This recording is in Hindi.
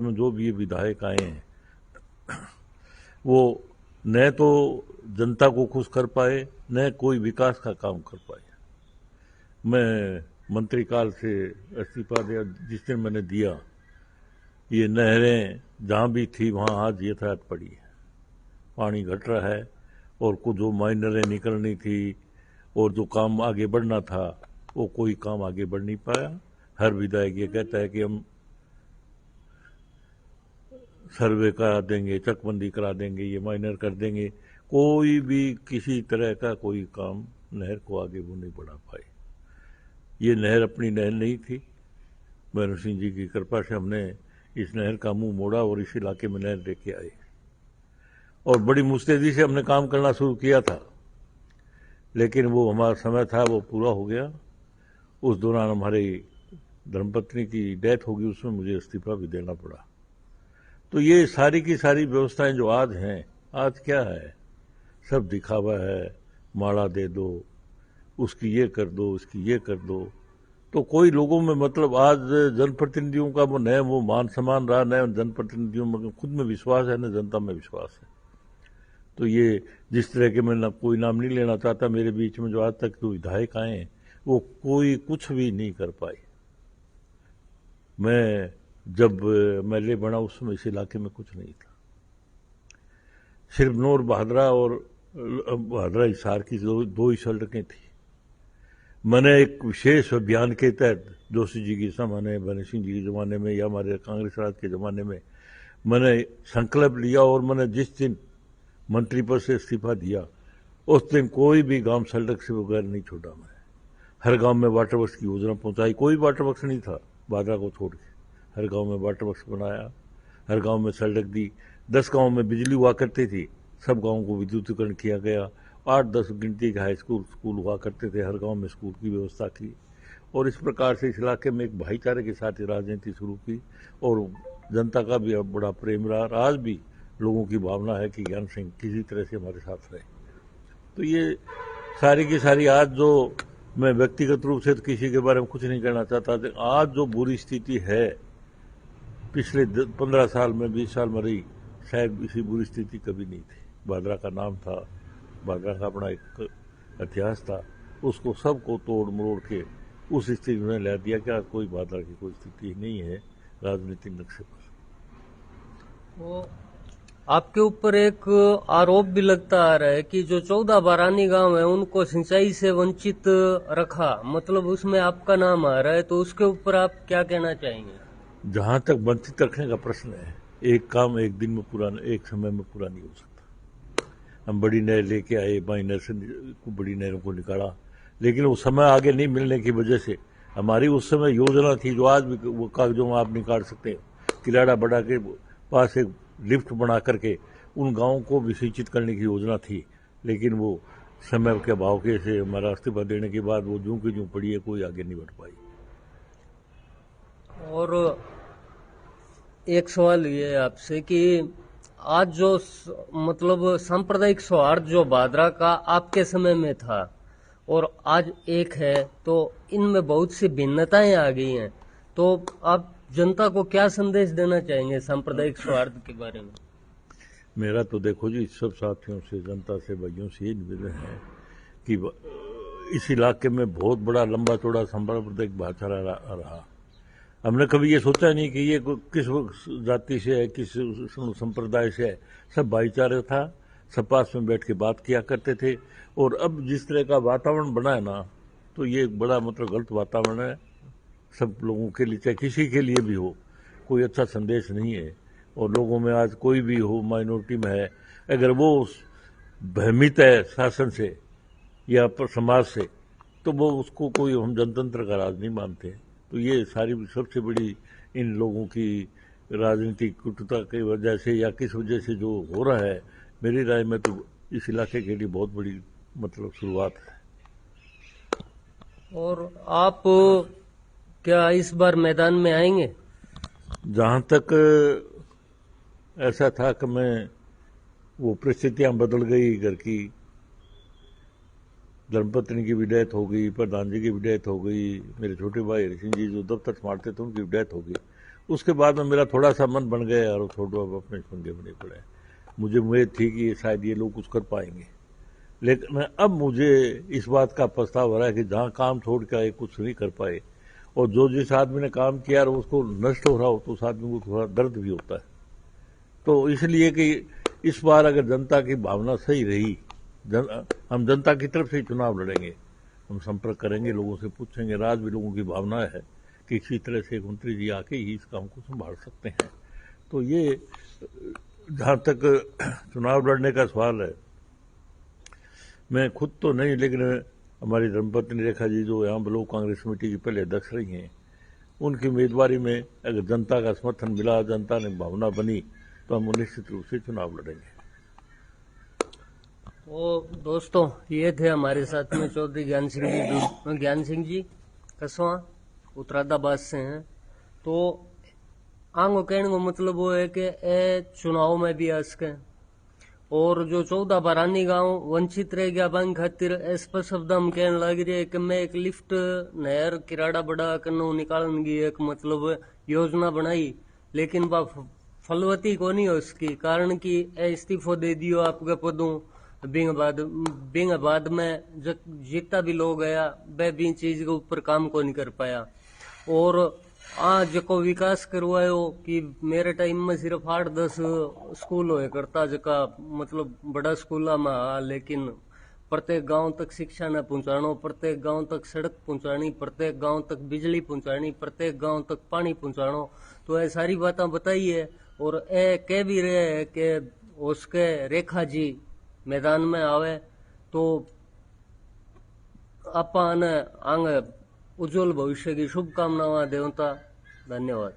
में जो भी ये विधायक आए हैं वो न तो जनता को खुश कर पाए, न कोई विकास का काम कर पाए। मैं मंत्री काल से इस्तीफा दिया, जिस दिन मैंने दिया, ये नहरें जहाँ भी थी वहाँ आज यथार्थ पड़ी है, पानी घट रहा है, और कुछ जो माइनरें निकलनी थी और जो काम आगे बढ़ना था वो कोई काम आगे बढ़ नहीं पाया। हर विधायक ये कहता है कि हम सर्वे करा देंगे, चकबंदी करा देंगे, ये माइनर कर देंगे, कोई भी किसी तरह का कोई काम नहर को आगे वो नहीं बढ़ा पाए। ये नहर अपनी नहर नहीं थी, भैरव सिंह जी की कृपा से हमने इस नहर का मुंह मोड़ा और इस इलाके में नहर लेके आए, और बड़ी मुस्तैदी से हमने काम करना शुरू किया था, लेकिन वो हमारा समय था वो पूरा हो गया। उस दौरान हमारी धर्मपत्नी की डेथ होगी, उसमें मुझे इस्तीफा भी देना पड़ा। तो ये सारी की सारी व्यवस्थाएं जो आज हैं, आज क्या है, सब दिखावा है, माला दे दो, उसकी ये कर दो, उसकी ये कर दो। तो कोई लोगों में मतलब आज जनप्रतिनिधियों का वो न वो मान सम्मान रहा, न जनप्रतिनिधियों में खुद में विश्वास है, न जनता में विश्वास है। तो ये जिस तरह के, मैं कोई नाम नहीं लेना चाहता, मेरे बीच में जो आज तक जो विधायक आए हैं वो कोई कुछ भी नहीं कर पाए। मैं जब एमएलए बना उस समय इस इलाके में कुछ नहीं था, सिर्फ नूर बहादरा और बहादरा हिसार की दो ही सड़कें थी। मैंने एक विशेष अभियान के तहत जोशी जी के ज़माने, भैरव सिंह जी के ज़माने में या हमारे कांग्रेस राज के ज़माने में मैंने संकल्प लिया, और मैंने जिस दिन मंत्री पद से इस्तीफा दिया उस दिन कोई भी गांव सड़क से बगैर नहीं छोड़ा। मैं हर गांव में वाटर वर्क्स की योजना पहुंचाई, कोई वाटर वर्क्स नहीं था बादरा को छोड़ के, हर गांव में वाटर वर्क्स बनाया, हर गांव में सड़क दी। 10 गांव में बिजली हुआ करती थी, सब गांवों को विद्युतीकरण किया गया। 8-10 गिनती के हाई स्कूल हुआ करते थे, हर गांव में स्कूल की व्यवस्था की, और इस प्रकार से इस इलाके में एक भाईचारे के साथ राजनीति शुरू की, और जनता का भी अब बड़ा प्रेम रहा। आज भी लोगों की भावना है कि ज्ञान सिंह किसी तरह से हमारे साथ रहे। तो ये सारी की सारी, आज जो मैं व्यक्तिगत रूप से तो किसी के बारे में कुछ नहीं कहना चाहता, आज जो बुरी स्थिति है पिछले 15 साल में, 20 साल में रही, शायद इसी बुरी स्थिति कभी नहीं थी। बादरा का नाम था, बादरा का अपना एक इतिहास था, उसको सबको तोड़ मरोड़ के उस स्थिति में ला दिया कि आज कोई बादरा की कोई स्थिति नहीं है राजनीतिक नक्शे पर। वो आपके ऊपर एक आरोप भी लगता आ रहा है कि जो 14 बारानी गांव है उनको सिंचाई से वंचित रखा, मतलब उसमें आपका नाम आ रहा है, तो उसके ऊपर आप क्या कहना चाहेंगे? जहां तक वंचित रखने का प्रश्न है, एक काम एक दिन में पूरा, एक समय में पूरा नहीं हो सकता। हम बड़ी नहर लेके आए, माइनर से बड़ी नहरों को निकाला, लेकिन वो समय आगे नहीं मिलने की वजह से हमारी उस समय योजना थी, जो आज भी वो कागजों में आप निकाल सकते हैं, किराड़ा बड़ा के पास एक लिफ्ट बना करके उन गांवों को भी सिंचित करने की योजना थी, लेकिन वो समय के अभाव के से हमारा इस्तीफा देने के बाद वो जूं की जूं पड़ी है, कोई आगे नहीं बढ़ पाई। और एक सवाल ये है आपसे कि आज जो मतलब सांप्रदायिक सौहार्द जो बादरा का आपके समय में था और आज एक है, तो इनमें बहुत सी भिन्नताएं आ गई हैं, तो आप जनता को क्या संदेश देना चाहेंगे सांप्रदायिक सौहार्द के बारे में? मेरा तो देखो जी, सब साथियों से, जनता से, भाइयों से ये निवेदन है कि इस इलाके में बहुत बड़ा लंबा चौड़ा सांप्रदायिक भाईचारा रहा। हमने कभी ये सोचा नहीं कि ये किस जाति से है, किस संप्रदाय से है, सब भाईचारा था, सब पास में बैठ के बात किया करते थे। और अब जिस तरह का वातावरण बना है ना, तो ये बड़ा मतलब गलत वातावरण है सब लोगों के लिए, चाहे किसी के लिए भी हो, कोई अच्छा संदेश नहीं है। और लोगों में आज कोई भी हो, माइनॉरिटी में है, अगर वो भ्रमित है शासन से या समाज से, तो वो उसको कोई, हम जनतंत्र का राज नहीं मानते। तो ये सारी सबसे बड़ी इन लोगों की राजनीतिक कुटता की वजह से या किस वजह से जो हो रहा है, मेरी राय में तो इस इलाके के लिए बहुत बड़ी मतलब शुरुआत है। और आप क्या इस बार मैदान में आएंगे? जहाँ तक ऐसा था कि मैं, वो परिस्थितियाँ बदल गई, घर की धर्मपत्नी की भी डेथ हो गई, प्रधान जी की भी डेथ हो गई, मेरे छोटे भाई हरि सिंह जी जो दफ्तर संभालते थे उनकी भी डेथ हो गई। उसके बाद में मेरा थोड़ा सा मन बन गया और छोड़ो अब अपने पंगे बने पड़े। मुझे उम्मीद थी कि शायद ये लोग कुछ कर पाएंगे, लेकिन अब मुझे इस बात का पछतावा हो रहा है कि जहाँ काम छोड़ के आए कुछ नहीं कर पाए, और जो जिस आदमी ने काम किया और उसको नष्ट हो रहा हो तो उस आदमी को थोड़ा दर्द भी होता है। तो इसलिए कि इस बार अगर जनता की भावना सही रही, हम जनता की तरफ से ही चुनाव लड़ेंगे, हम संपर्क करेंगे, लोगों से पूछेंगे। आज भी लोगों की भावना है कि इसी तरह से मंत्री जी आके ही इस काम को संभाल सकते हैं। तो ये जहाँ तक चुनाव लड़ने का सवाल है, मैं खुद तो नहीं, लेकिन हमारी धर्मपत्नी रेखा जी जो यहाँ ब्लॉक कांग्रेस कमेटी की पहले अध्यक्ष रही हैं, उनकी उम्मीदवारी में अगर जनता का समर्थन मिला, जनता ने भावना बनी, तो हम निश्चित रूप से चुनाव लड़ेंगे। तो दोस्तों, ये थे हमारे साथ में चौधरी ज्ञान सिंह जी कसवा उतरादाबाद से हैं। तो आंगो कहने को मतलब वो है कि ए चुनाव में भी आ सके, और जो 14 बारानी गांव वंचित रह गया बंग खातिर स्पष्ट शब्द हम कहने लग रही है कि मैं एक लिफ्ट नहर किराड़ा बड़ा कन्नू निकालने की एक मतलब योजना बनाई, लेकिन वह फलवती को नहीं हो उसकी, कारण कि इस्तीफो दे दियो आपके पदों बिंग बाद में जितना भी लोग गया वह भी चीज के ऊपर काम को नहीं कर पाया। और आज को विकास करवायो कि मेरे टाइम में सिर्फ 8-10 स्कूल होया करता, जका मतलब बड़ा स्कूल में, लेकिन प्रत्येक गांव तक शिक्षा न पहुंचानो, प्रत्येक गांव तक सड़क पहुंचानी, प्रत्येक गांव तक बिजली पहुंचानी, प्रत्येक गांव तक पानी पहुंचानो। तो ये सारी बातें बताई है, और ये कह भी रहे हैं कि उसके रेखा जी मैदान में आवे तो अपन आगे उज्जवल भविष्य की शुभकामनाएं देवता। धन्यवाद।